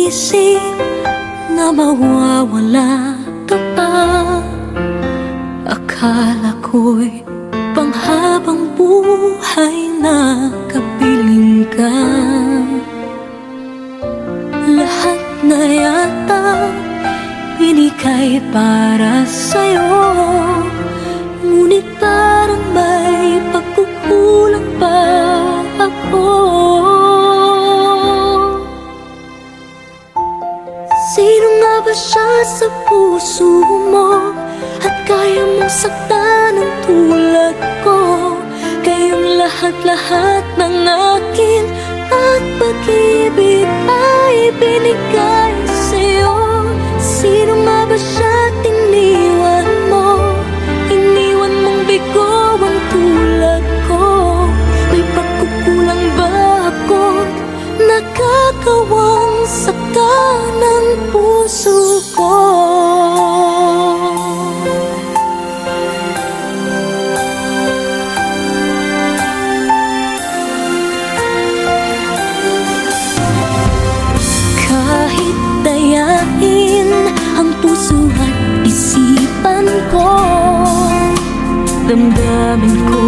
iniisip na mawawala ka pa. Akala ko'y panghabang buhay na kapiling ka. Lahat na yata binigay para sa'yo, ngunit parang may pagkukulang pa ako. Sino nga ba siya sa puso mo at kaya mong saktan ng tulad ko? Kayong lahat-lahat ng akin at pag-ibig ay binigay sa'yo. Sino nga ba siya tiniwan mo? Iniwan mong bigo ang tulad ko. May pagkukulang ba ako? Nakakawang saka ng puso ko. Kahit dayain ang puso at isipan ko, damdamin ko